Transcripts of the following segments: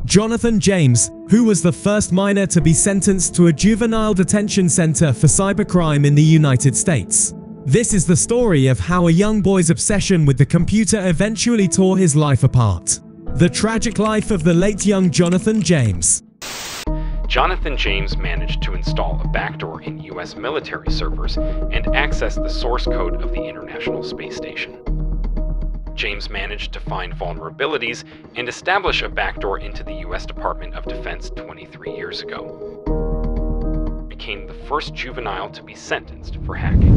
Jonathan James, who was the first minor to be sentenced to a juvenile detention center for cybercrime in the United States. This is the story of how a young boy's obsession with the computer eventually tore his life apart. The tragic life of the late young Jonathan James. Jonathan James managed to install a backdoor in US military servers and access the source code of the International Space Station. James managed to find vulnerabilities and establish a backdoor into the US Department of Defense 23 years ago. Became the first juvenile to be sentenced for hacking.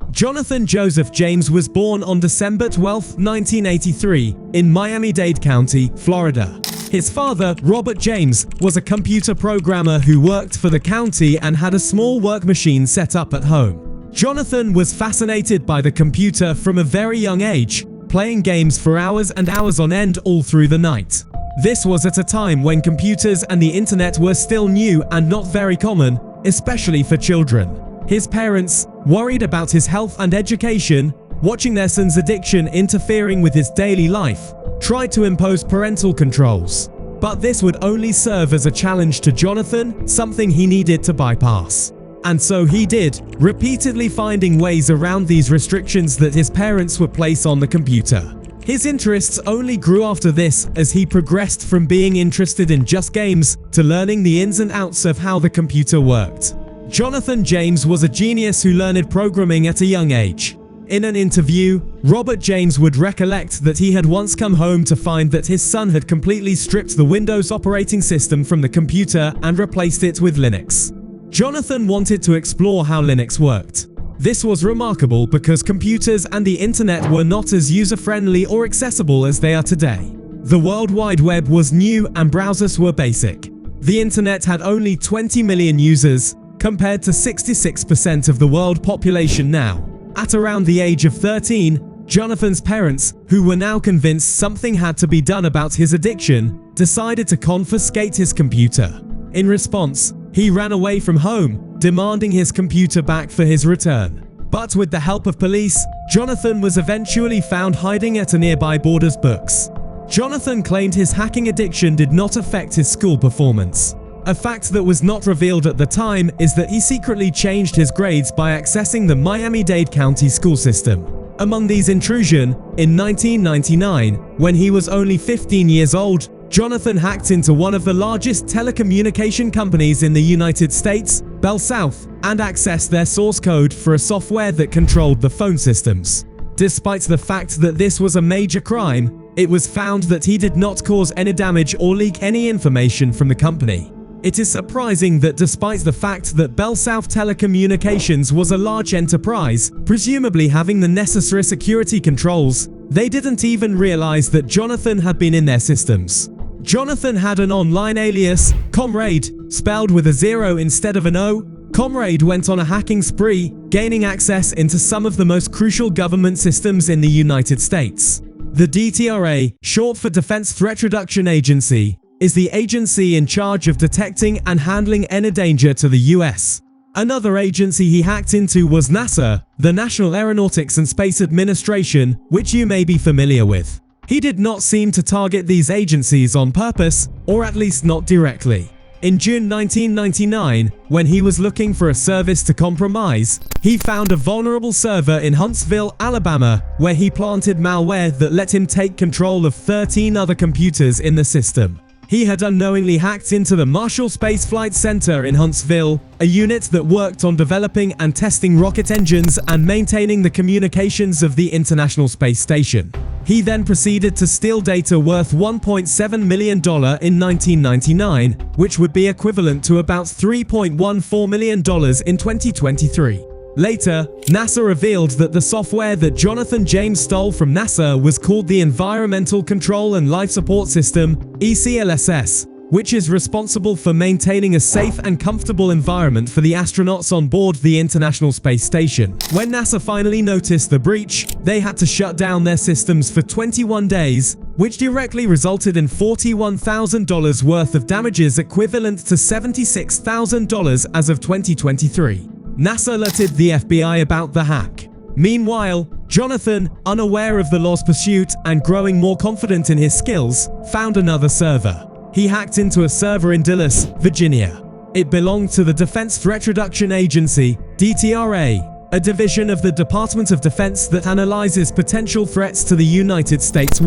Jonathan Joseph James was born on December 12, 1983, in Miami-Dade County, Florida. His father, Robert James, was a computer programmer who worked for the county and had a small work machine set up at home. Jonathan was fascinated by the computer from a very young age, playing games for hours and hours on end all through the night. This was at a time when computers and the internet were still new and not very common, especially for children. His parents, worried about his health and education, watching their son's addiction interfering with his daily life, tried to impose parental controls. But this would only serve as a challenge to Jonathan, something he needed to bypass. And so he did, repeatedly finding ways around these restrictions that his parents would place on the computer. His interests only grew after this as he progressed from being interested in just games to learning the ins and outs of how the computer worked. Jonathan James was a genius who learned programming at a young age. In an interview, Robert James would recollect that he had once come home to find that his son had completely stripped the Windows operating system from the computer and replaced it with Linux. Jonathan wanted to explore how Linux worked. This was remarkable because computers and the internet were not as user-friendly or accessible as they are today. The World Wide Web was new and browsers were basic. The internet had only 20 million users, compared to 66% of the world population now. At around the age of 13, Jonathan's parents, who were now convinced something had to be done about his addiction, decided to confiscate his computer. In response, he ran away from home, demanding his computer back for his return. But with the help of police, Jonathan was eventually found hiding at a nearby Borders Books. Jonathan claimed his hacking addiction did not affect his school performance. A fact that was not revealed at the time is that he secretly changed his grades by accessing the Miami-Dade County school system. Among these intrusions, in 1999, when he was only 15 years old, Jonathan hacked into one of the largest telecommunication companies in the United States, Bell South, and accessed their source code for a software that controlled the phone systems. Despite the fact that this was a major crime, it was found that he did not cause any damage or leak any information from the company. It is surprising that despite the fact that Bell South Telecommunications was a large enterprise, presumably having the necessary security controls, they didn't even realize that Jonathan had been in their systems. Jonathan had an online alias, Comrade, spelled with a 0 instead of an O. Comrade went on a hacking spree, gaining access into some of the most crucial government systems in the United States. The DTRA, short for Defense Threat Reduction Agency, is the agency in charge of detecting and handling any danger to the US. Another agency he hacked into was NASA, the National Aeronautics and Space Administration, which you may be familiar with. He did not seem to target these agencies on purpose, or at least not directly. In June 1999, when he was looking for a service to compromise, he found a vulnerable server in Huntsville, Alabama, where he planted malware that let him take control of 13 other computers in the system. He had unknowingly hacked into the Marshall Space Flight Center in Huntsville, a unit that worked on developing and testing rocket engines and maintaining the communications of the International Space Station. He then proceeded to steal data worth $1.7 million in 1999, which would be equivalent to about $3.14 million in 2023. Later, NASA revealed that the software that Jonathan James stole from NASA was called the Environmental Control and Life Support System, ECLSS, which is responsible for maintaining a safe and comfortable environment for the astronauts on board the International Space Station. When NASA finally noticed the breach, they had to shut down their systems for 21 days, which directly resulted in $41,000 worth of damages equivalent to $76,000 as of 2023. NASA alerted the FBI about the hack. Meanwhile, Jonathan, unaware of the law's pursuit and growing more confident in his skills, found another server. He hacked into a server in Dulles, Virginia. It belonged to the Defense Threat Reduction Agency, DTRA, a division of the Department of Defense that analyzes potential threats to the United States.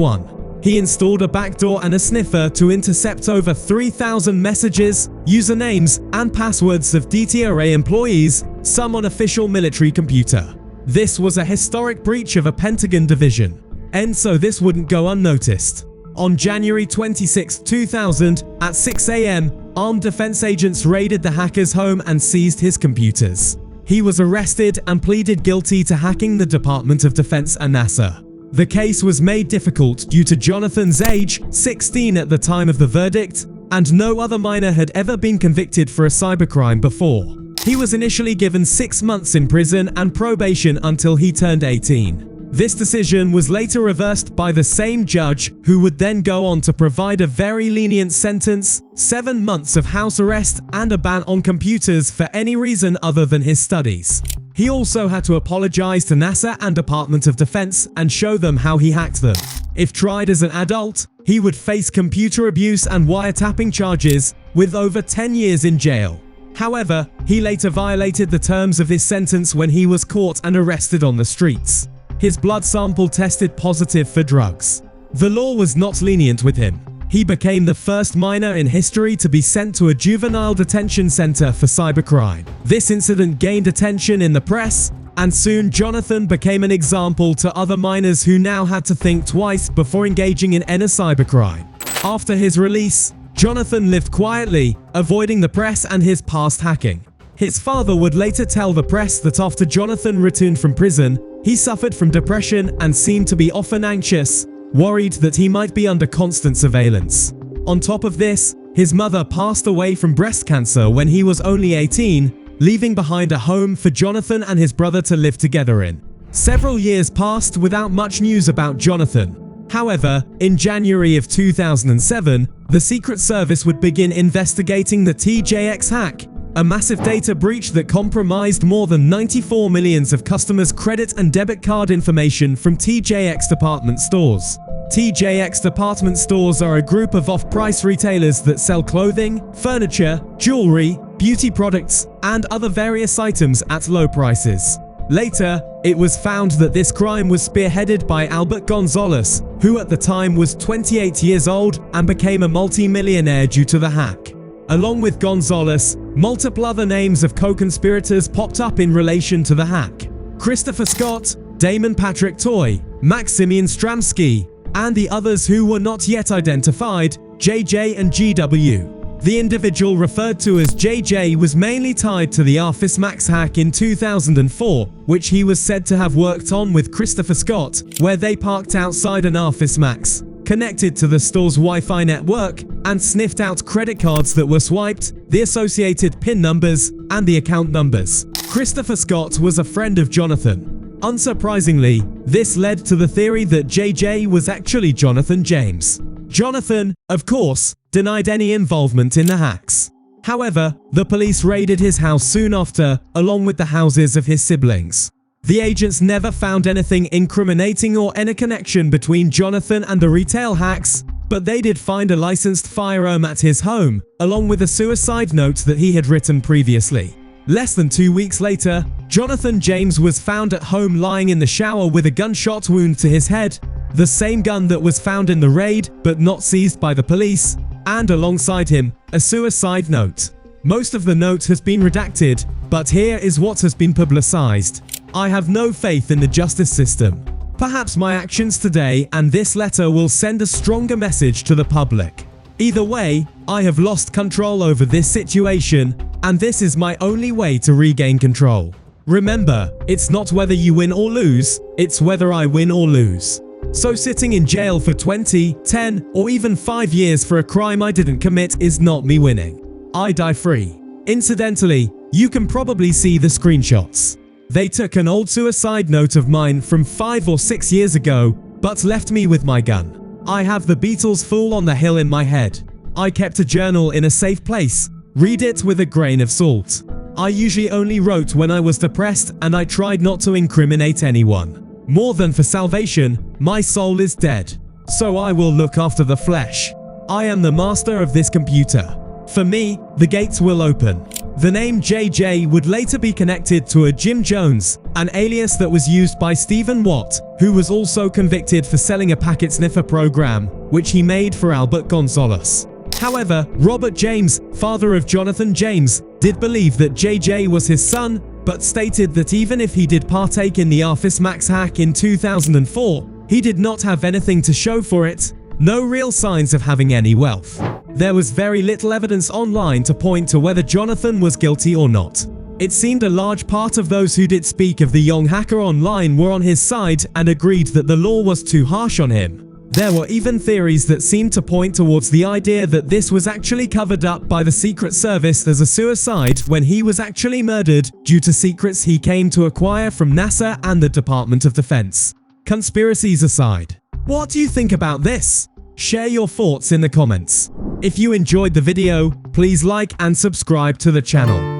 He installed a backdoor and a sniffer to intercept over 3,000 messages, usernames, and passwords of DTRA employees, some on official military computer. This was a historic breach of a Pentagon division, and so this wouldn't go unnoticed. On January 26, 2000, at 6 a.m., armed defense agents raided the hacker's home and seized his computers. He was arrested and pleaded guilty to hacking the Department of Defense and NASA. The case was made difficult due to Jonathan's age, 16 at the time of the verdict, and no other minor had ever been convicted for a cybercrime before. He was initially given 6 months in prison and probation until he turned 18. This decision was later reversed by the same judge, who would then go on to provide a very lenient sentence, 7 months of house arrest and a ban on computers for any reason other than his studies. He also had to apologize to NASA and Department of Defense and show them how he hacked them. If tried as an adult, he would face computer abuse and wiretapping charges, with over 10 years in jail. However, he later violated the terms of his sentence when he was caught and arrested on the streets. His blood sample tested positive for drugs. The law was not lenient with him. He became the first minor in history to be sent to a juvenile detention center for cybercrime. This incident gained attention in the press, and soon Jonathan became an example to other minors who now had to think twice before engaging in any cybercrime. After his release, Jonathan lived quietly, avoiding the press and his past hacking. His father would later tell the press that after Jonathan returned from prison, he suffered from depression and seemed to be often anxious, worried that he might be under constant surveillance. On top of this, his mother passed away from breast cancer when he was only 18, leaving behind a home for Jonathan and his brother to live together in. Several years passed without much news about Jonathan. However, in January of 2007, the Secret Service would begin investigating the TJX hack, a massive data breach that compromised more than 94 million of customers' credit and debit card information from TJX department stores. TJX department stores are a group of off-price retailers that sell clothing, furniture, jewelry, beauty products, and other various items at low prices. Later, it was found that this crime was spearheaded by Albert Gonzalez, who at the time was 28 years old and became a multi-millionaire due to the hack. Along with Gonzalez, multiple other names of co-conspirators popped up in relation to the hack. Christopher Scott, Damon Patrick Toy, Maximian Stramsky, and the others who were not yet identified, JJ and GW. The individual referred to as JJ was mainly tied to the Arfis Max hack in 2004, which he was said to have worked on with Christopher Scott, where they parked outside an Arfis Max, connected to the store's Wi-Fi network, and sniffed out credit cards that were swiped, the associated PIN numbers, and the account numbers. Christopher Scott was a friend of Jonathan. Unsurprisingly, this led to the theory that JJ was actually Jonathan James. Jonathan, of course, denied any involvement in the hacks. However, the police raided his house soon after, along with the houses of his siblings. The agents never found anything incriminating or any connection between Jonathan and the retail hacks, but they did find a licensed firearm at his home, along with a suicide note that he had written previously. Less than 2 weeks later, Jonathan James was found at home lying in the shower with a gunshot wound to his head, the same gun that was found in the raid but not seized by the police, and alongside him, a suicide note. Most of the note has been redacted, but here is what has been publicized. I have no faith in the justice system. Perhaps my actions today and this letter will send a stronger message to the public. Either way, I have lost control over this situation, and this is my only way to regain control. Remember, it's not whether you win or lose, it's whether I win or lose. So sitting in jail for 20, 10, or even 5 years for a crime I didn't commit is not me winning. I die free. Incidentally, you can probably see the screenshots. They took an old suicide note of mine from 5 or 6 years ago, but left me with my gun. I have the Beatles' Fool on the Hill in my head. I kept a journal in a safe place. Read it with a grain of salt. I usually only wrote when I was depressed and I tried not to incriminate anyone. More than for salvation, my soul is dead. So I will look after the flesh. I am the master of this computer. For me, the gates will open. The name JJ would later be connected to a Jim Jones, an alias that was used by Stephen Watt, who was also convicted for selling a packet sniffer program, which he made for Albert Gonzalez. However, Robert James, father of Jonathan James, did believe that JJ was his son, but stated that even if he did partake in the Office Max hack in 2004, he did not have anything to show for it, no real signs of having any wealth. There was very little evidence online to point to whether Jonathan was guilty or not. It seemed a large part of those who did speak of the young hacker online were on his side and agreed that the law was too harsh on him. There were even theories that seemed to point towards the idea that this was actually covered up by the Secret Service as a suicide when he was actually murdered due to secrets he came to acquire from NASA and the Department of Defense. Conspiracies aside, what do you think about this? Share your thoughts in the comments. If you enjoyed the video, please like and subscribe to the channel.